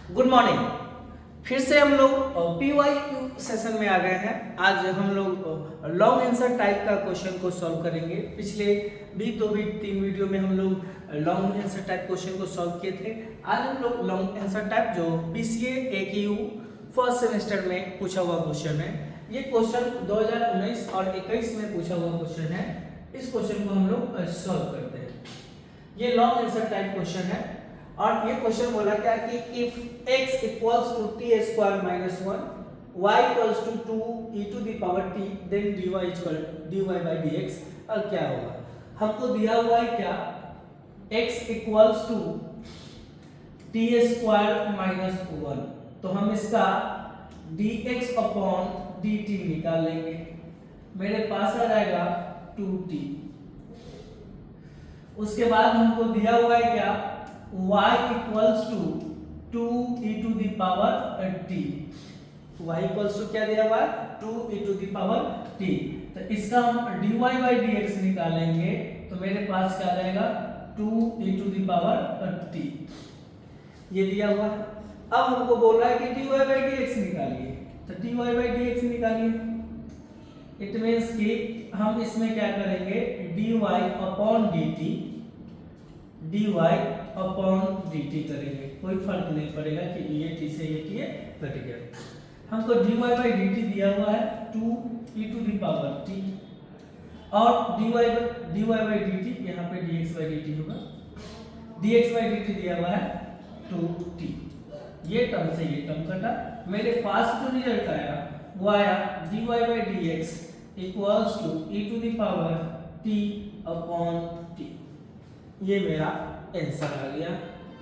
Good morning. फिर से हम लोग PYQ सेशन में आ गए हैं। आज हम लोग लॉन्ग आंसर टाइप का क्वेश्चन को सॉल्व करेंगे। पिछले भी 3 वीडियो में हम लोग लॉन्ग आंसर टाइप क्वेश्चन को सॉल्व किए थे। आज हम लोग लॉन्ग आंसर टाइप जो PCA AQU फर्स्ट सेमेस्टर में पूछा हुआ क्वेश्चन है, ये क्वेश्चन 2019 और 21 में पूछा हुआ क्वेश्चन है। इस क्वेश्चन को हम लोग सॉल्व करते हैं। ये लॉन्ग आंसर टाइप क्वेश्चन है और ये क्वेश्चन बोला क्या कि if x equals to t square minus 1 y equals to 2 e to the power t then dy equal dy by dx, और क्या होगा। हमको दिया हुआ है क्या, x equals to t square minus 1, तो हम इसका dx अपॉन dt निकाल लेंगे। मेरे पास आ जाएगा 2t। उसके बाद हमको दिया हुआ है क्या, y equals to 2 e to the power t। y equals to क्या दिया हुआ है, 2 e to the power t। तो इसका हम dy बाय dx निकालेंगे तो मेरे पास क्या आ जाएगा, 2 e to the power t। ये दिया हुआ है। अब हमको बोल रहा है कि dy बाय dx निकालिए, तो dy बाय dx निकालिए। इट मींस कि हम इसमें क्या करेंगे, dy upon dy upon dt करेंगे। कोई फर्क नहीं पड़ेगा कि ये t से ये कट गया। हमको dy बाय dt दिया हुआ है 2 e to the power t, और dy बाय dt यहाँ पे dx बाय dt होगा। dx बाय dt दिया हुआ है 2t। ये टर्म से ये टर्म कटा। मेरे पास जो रिजल्ट आया वो आया dy by dx equals to e to the power t upon t। ये मेरा आंसर आ गया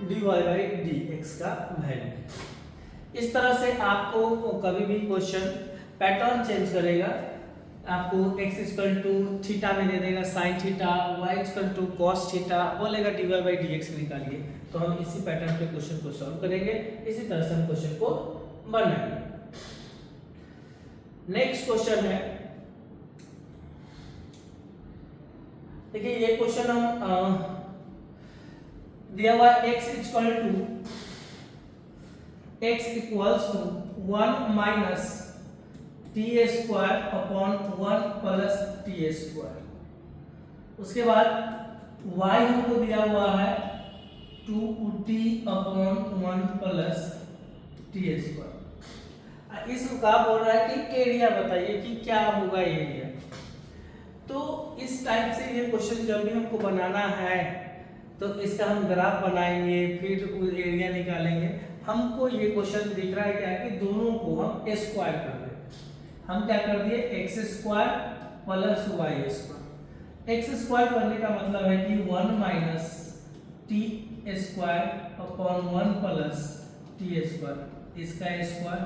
dy बाय dx का वैल्यू। इस तरह से आपको कभी भी क्वेश्चन पैटर्न चेंज करेगा। आपको x इक्वल टू थीटा में दे देगा sin theta, y equal to cos theta, बोलेगा dy बाय dx निकालिए। तो हम इसी पैटर्न पे क्वेश्चन को सॉल्व करेंगे। इसी तरह से हम क्वेश्चन को बनाएंगे। नेक्स्ट क्वेश्चन है, देखिए ये क्वेश्चन हम दिया हुआ x equals to 1 minus t square upon 1 plus t square. उसके बाद y हमको दिया हुआ है 2t upon 1 plus t square. इसका बोल रहा है कि एरिया बताइए कि क्या होगा एरिया। तो इस टाइप से ये क्वेश्चन जब भी हमको बनाना है तो इसका हम ग्राफ बनाएंगे, फिर एरिया निकालेंगे। हमको ये क्वेश्चन दिख रहा है क्या कि दोनों को हम स्क्वायर कर दें। हम क्या कर दिए, x square plus y square. X square करने का मतलब है कि 1 minus t square upon 1 plus t square, इसका square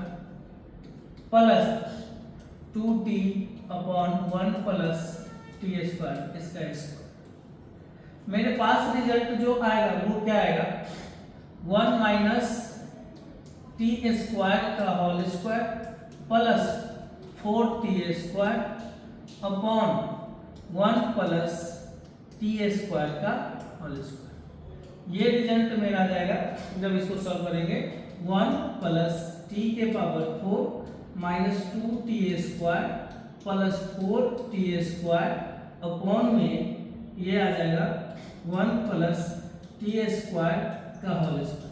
plus 2t upon 1 plus t square, इसका स्क्वायर। मेरे पास रिजल्ट जो आएगा वो क्या आएगा, 1 माइनस टी स्क्वायर का whole square plus 4t square upon 1 plus t square का होल स्क्वायर। ये रिजल्ट मेरा आ जाएगा जब इसको सॉल्व करेंगे। 1 प्लस टी के power 4 minus 2t square plus 4t square upon में ये आ जाएगा 1 प्लस टी स्क्वायर का होल स्क्वायर।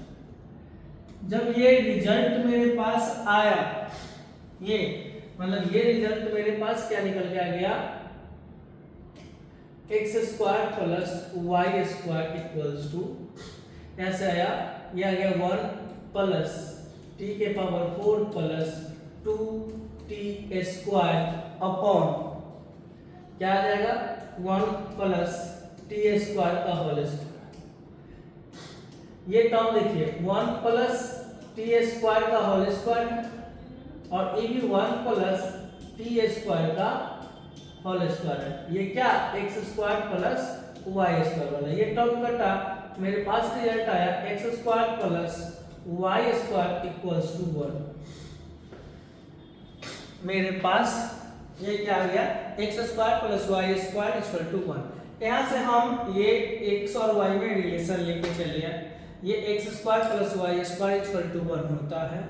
जब ये रिजल्ट मेरे पास आया, ये मतलब ये रिजल्ट मेरे पास क्या निकल के आ गया, x square plus y square equals to, ऐसे आया, ये आ गया 1 प्लस टी के power 4 plus 2t square upon क्या आ जाएगा, 1 प्लस टी स्क्वायर का होल स्क्वायर। ये टर्म देखिए 1 प्लस टी स्क्वायर का होल स्क्वायर है, और ये भी 1 प्लस टी स्क्वायर का होल स्क्वायर है। ये क्या, x square plus y square वाला। ये टर्म कटा, मेरे पास रिजल्ट आया x square plus y square equals to 1। मेरे पास ये क्या आ गया, x square plus y square equal to 1। यहाँ से हम ये x और y में रिलेशन लेके चले हैं। ये x square plus y square equal to 1 होता है।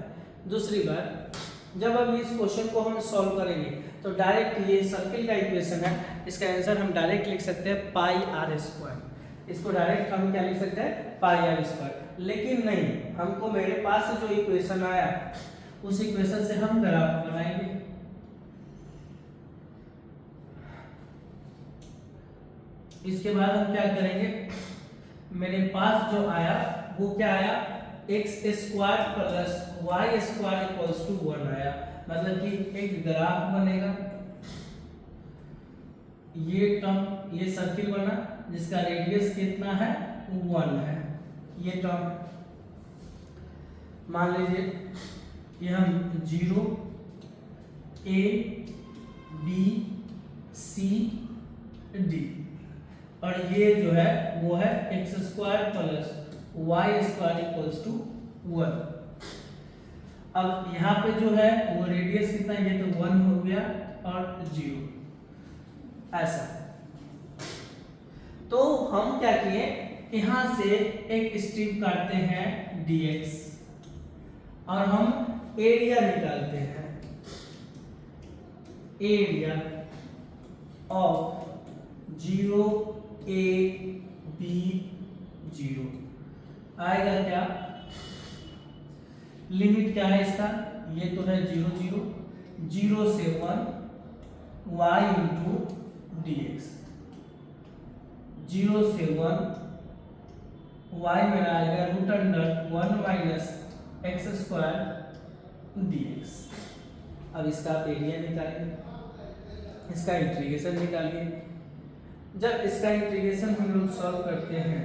दूसरी बात, जब हम इस क्वेश्चन को हम सॉल्व करेंगे तो डायरेक्ट ये सर्किल का इक्वेशन है, इसका आंसर हम डायरेक्ट लिख सकते हैं पाई आर स्क्वायर। इसको डायरेक्ट हम क्या लिख सकते हैं, पाई आर स्क्वायर। लेकिन नहीं, हमको मेरे पास जो इक्वेशन आया उस इक्वेशन से हम ग्राफ बनाएंगे। इसके बाद हम क्या करेंगे, मेरे पास जो आया वो क्या आया, x square plus y square equals to 1 आया। मतलब कि एक ग्राफ बनेगा, ये टर्म, ये सर्किल बना जिसका रेडियस कितना है, 1 है। ये टर्म मान लीजिए कि हम 0 A B C D, और ये जो है वो है x square plus y square equals to 1। अब यहाँ पे जो है वो रेडियस कितना है, ये तो 1 हो गया और 0, ऐसा। तो हम क्या किए, यहाँ से एक स्ट्रिप काटते हैं dx और हम एरिया निकालते हैं। एरिया ऑफ 0 A B 0 आएगा क्या, लिमिट क्या है इसका, ये तो है 0 0, 0 से 1 y इंटू dx, 0 से 1 y मेरा आएगा root under 1 minus x square dx। अब इसका आप एरिया निकालिए, इसका इंटीग्रेशन निकालिए। जब इसका इंटीग्रेशन हम लोग सॉल्व करते हैं,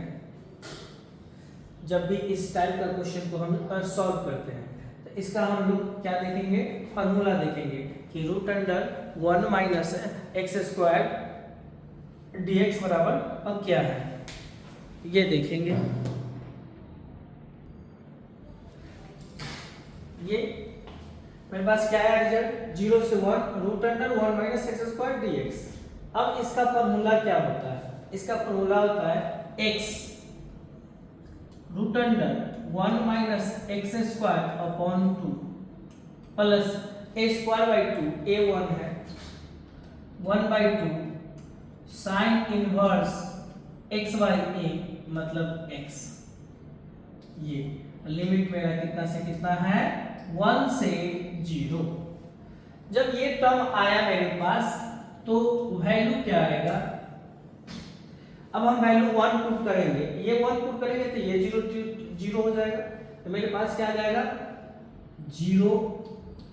जब भी इस टाइप का क्वेश्चन को हम सॉल्व करते हैं तो इसका हम लोग क्या देखेंगे, फार्मूला देखेंगे कि root under 1 minus x square dx बराबर अब क्या है, ये देखेंगे। ये मेरे पास क्या है रिजल्ट, 0 से 1 root under 1 minus x square dx। अब इसका फॉर्मूला क्या होता है, इसका फॉर्मूला होता है x root under 1 minus x square upon 2 plus a square by 2, a 1 है, 1/2 sine inverse x by a मतलब x। ये लिमिट मेरा कितना से कितना है, 1 से 0। जब ये टर्म आया मेरे पास तो वैल्यू क्या आएगा, अब हम वैल्यू 1 पुट करेंगे, ये 1 पुट करेंगे तो ये 0 हो जाएगा। तो मेरे पास क्या आ जाएगा, 0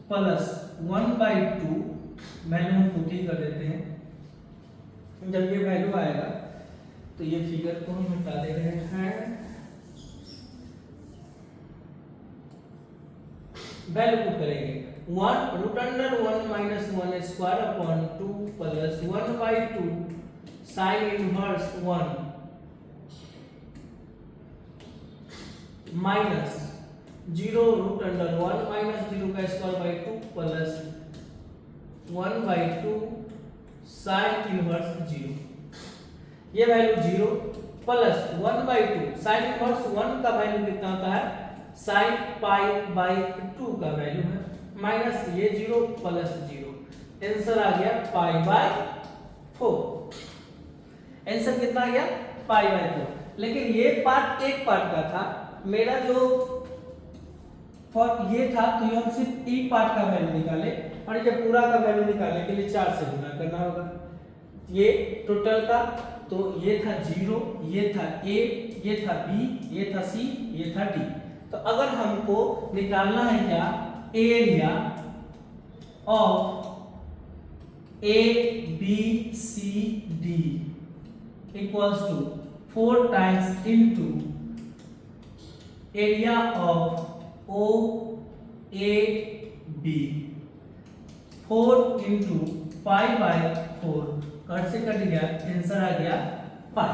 प्लस 1/2, वैल्यू हम पुट ही कर देते हैं। जब ये वैल्यू आएगा तो ये फिगर को हम हटा दे रहे हैं, वैल्यू पुट करेंगे 1 root under 1 minus 1 square upon 2 plus 1/2 sine inverse 1 minus 0 root under 1 minus 0 का square by 2 plus 1/2 sine inverse 0। ये वैल्यू 0 प्लस 1/2 साइन इनवर्स 1 का वैल्यू कितना होता है, साइन पाई बाई 2 का वैल्यू है, माइनस ये 0 प्लस 0, आंसर आ गया पाई बाई 4। आंसर कितना आ गया, पाई बाई 4। लेकिन ये पार्ट एक पार्ट का था, मेरा जो ये था तो ये हम सिर्फ एक पार्ट का वैल्यू निकाले, और ये पूरा का वैल्यू निकालने के लिए 4 से गुना करना होगा। ये टोटल का, तो ये था 0, ये था a, ये था b, ये था c, ये था d। तो अगर हमको निकालना है क्या, area of a b c d equals to 4 times into area of o a b, 4 into pi by 4, cut से कट गया, आंसर आ गया पाई।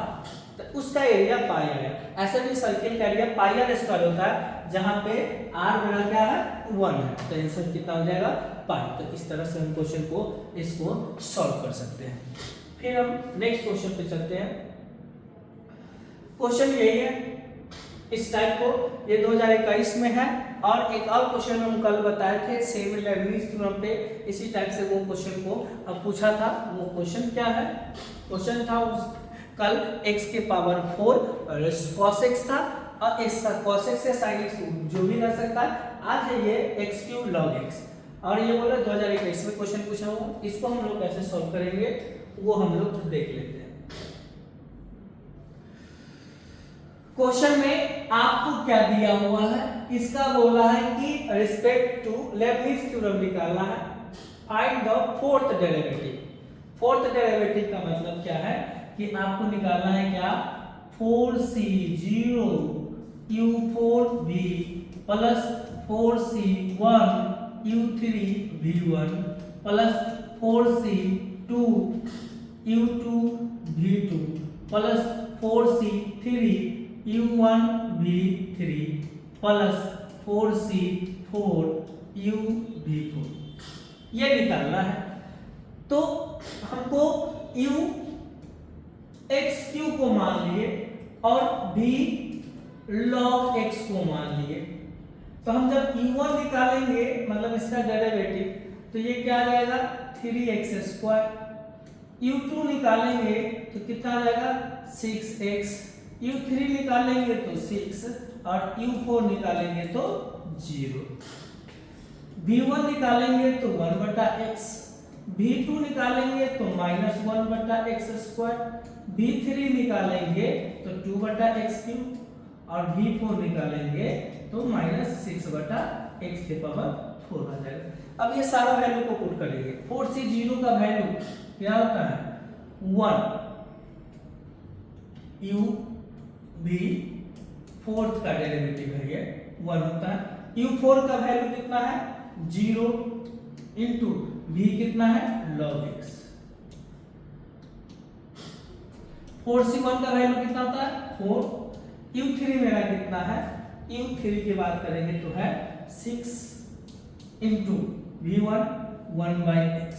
तो उसका एरिया पाई आया। ऐसे भी सर्किल का एरिया पाई आर स्क्वायर होता है, जहां पे आर मेरा क्या है, 1 है, तो आंसर कितना हो जाएगा, पाई। तो इस तरह से हम क्वेश्चन को इसको सॉल्व कर सकते हैं। फिर हम नेक्स्ट क्वेश्चन पे चलते हैं। क्वेश्चन यही है इस टाइप को ये 2021 में है। और एक और क्वेश्चन हम कल बताए थे सेम लेबनीज थ्योरम पे, इसी टाइप से वो क्वेश्चन को अब पूछा था। वो क्वेश्चन क्या है? क्वेश्चन था उस कल x के पावर 4 और cos x था, और इस cos x या sin x जो भी रह सकता है। आज है ये x³ log x, और ये बोला 2021 में क्वेश्चन पूछा हुआ। इसको हम लोग कैसे सॉल्व करेंगे वो हम लोग देख लेते हैं। क्वेश्चन में आपको क्या दिया हुआ है? इसका बोला है कि रिस्पेक्ट टू लेबनीज थ्योरम निकालना है, find the fourth derivative. Fourth derivative का मतलब क्या है कि आपको निकालना है क्या? 4c0 u4v plus 4c1 u3v1 plus 4c2 u2v2 plus 4c3 u1v3 plus 4c4 u v4 ये निकालना है। तो हमको u x³ को मान लिए और v log x को मान लिए। तो हम जब u1 निकालेंगे मतलब इसका डेरिवेटिव, तो ये क्या आ जाएगा? 3x²। u2 निकालेंगे तो कितना आ जाएगा? 6x। u3 निकालेंगे तो 6 और u4 निकालेंगे तो 0। v1 निकालेंगे तो 1/x, v2 निकालेंगे तो -1/x², v3 निकालेंगे तो 2/x³ और v4 निकालेंगे तो -6/x⁴ आ जाएगा। अब ये सारा वैल्यू को पुट करेंगे। 4c0 का वैल्यू क्या होता है? 1 u v फोर्थ का डेरिवेटिव है ये 1 होता है। u4 का वैल्यू कितना है? 0 इंटू v कितना है? log x। 4c1 का वैल्यू कितना होता है? 4। u3 मेरा कितना है? u3 की बात करेंगे तो है 6 इंटू v1 1/x।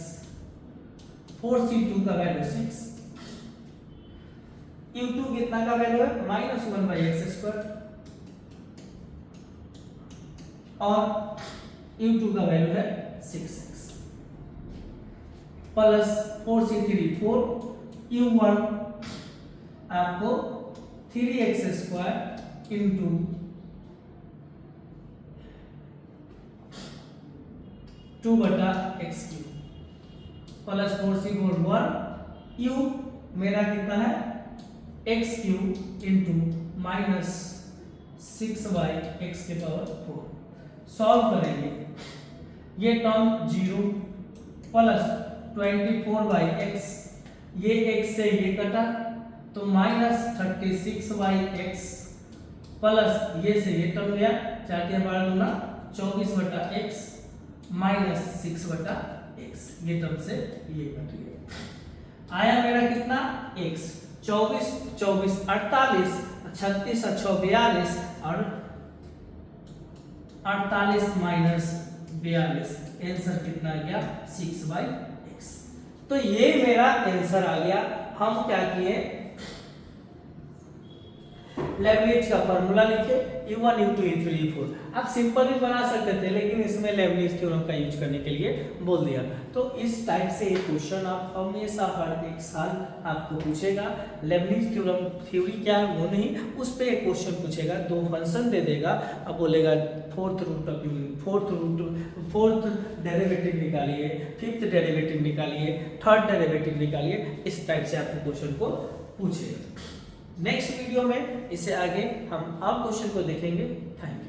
4c2 का वैल्यू 6, u2 कितना का वैल्यू है? -1/x² और u2 का वैल्यू है 6x प्लस 4c3 4, u1 आपको 3x² into 2/x³ plus 4c4 1, u मेरा कितना है? x³ into -6/x⁴। सॉल्व करेंगे, ये टर्म 0 प्लस 24/x, ये x से ये कटा तो -36/x प्लस ये से ये टर्म गया 4 × 24/x -6/x, ये टर्म से ये कट गया। आया मेरा कितना? x 24 24 48 36 और 42 और 48 -42, आंसर कितना आ गया? 6/x। तो ये मेरा आंसर आ गया। हम क्या किए? लेबनीज का फार्मूला लिखे, u1 u2 u3 u4। आप सिंपल भी बना सकते थे लेकिन इसमें लेबनीज थ्योरम का यूज करने के लिए बोल दिया। तो इस टाइप से एक क्वेश्चन आप हमेशा हर एक साल आपको पूछेगा। लेबनीज थ्योरम थ्योरी क्या है वो नहीं, उस पे एक क्वेश्चन पूछेगा, 2 फंक्शन दे देगा, अब बोलेगा फोर्थ डेरिवेटिव निकालिए, फिफ्थ डेरिवेटिव निकालिए, थर्ड डेरिवेटिव निकालिए। इस टाइप से आपको क्वेश्चन को पूछेगा। नेक्स्ट वीडियो में इससे आगे हम अब क्वेश्चन को देखेंगे। Thank you.